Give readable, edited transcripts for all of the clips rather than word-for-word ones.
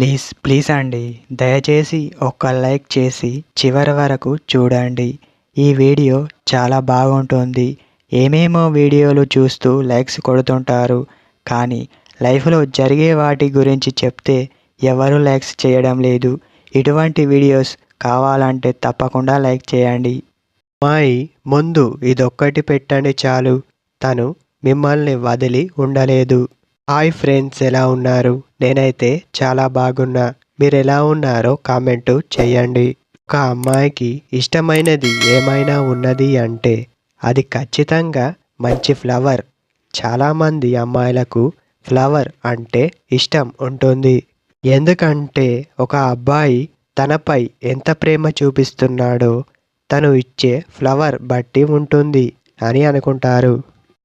Please please అండి, దయచేసి ఒక్క లైక్ చేసి చివరి వరకు చూడండి. ఈ వీడియో చాలా బాగుంటుంది. ఏమేమో వీడియోలు చూస్తూ లైక్స్ కొడుతుంటారు, కానీ లైఫ్లో జరిగే వాటి గురించి చెప్తే ఎవరు లైక్స్ చేయడం లేదు. ఇటువంటి వీడియోస్ కావాలంటే తప్పకుండా లైక్ చేయండి. అమ్మాయి ముందు ఇదొక్కటి పెట్టండి చాలు, తను మిమ్మల్ని వదిలి ఉండలేదు. హాయ్ ఫ్రెండ్స్, ఎలా ఉన్నారు? నేనైతే చాలా బాగున్నా. మీరు ఎలా ఉన్నారో కామెంటు చేయండి. ఒక అమ్మాయికి ఇష్టమైనది ఏమైనా ఉన్నది అంటే అది ఖచ్చితంగా మంచి ఫ్లవర్. చాలామంది అమ్మాయిలకు ఫ్లవర్ అంటే ఇష్టం ఉంటుంది. ఎందుకంటే ఒక అబ్బాయి తనపై ఎంత ప్రేమ చూపిస్తున్నాడో తను ఇచ్చే ఫ్లవర్ బట్టి ఉంటుంది అని అనుకుంటారు.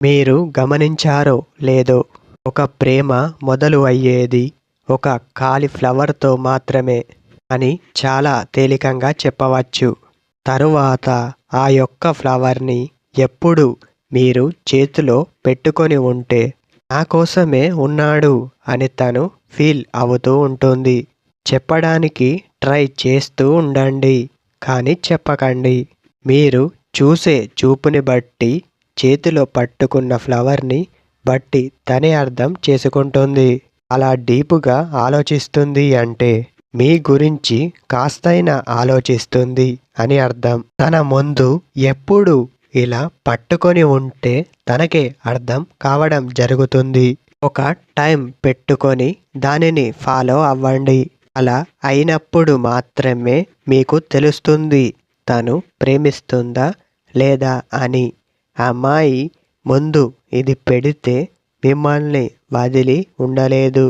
మీరు గమనించారో లేదో, ఒక ప్రేమ మొదలు అయ్యేది ఒక కాలీఫ్లవర్తో మాత్రమే అని చాలా తేలికంగా చెప్పవచ్చు. తరువాత ఆ యొక్క ఫ్లవర్ని ఎప్పుడు మీరు చేతిలో పెట్టుకొని ఉంటే నా కోసమే ఉన్నాడు అని తను ఫీల్ అవుతూ ఉంటుంది. చెప్పడానికి ట్రై చేస్తూ ఉండండి, కానీ చెప్పకండి. మీరు చూసే చూపుని బట్టి, చేతిలో పట్టుకున్న ఫ్లవర్ని బట్టి తనే అర్థం చేసుకుంటుంది. అలా డీపుగా ఆలోచిస్తుంది అంటే మీ గురించి కాస్తైనా ఆలోచిస్తుంది అని అర్థం. తన ముందు ఎప్పుడు ఇలా పట్టుకొని ఉంటే తనకే అర్థం కావడం జరుగుతుంది. ఒక టైం పెట్టుకొని దానిని ఫాలో అవ్వండి. అలా అయినప్పుడు మాత్రమే మీకు తెలుస్తుంది తను ప్రేమిస్తుందా లేదా అని. అమ్మాయి ముందు ఇది పెడితే మిమ్మల్ని వదిలి ఉండలేదు.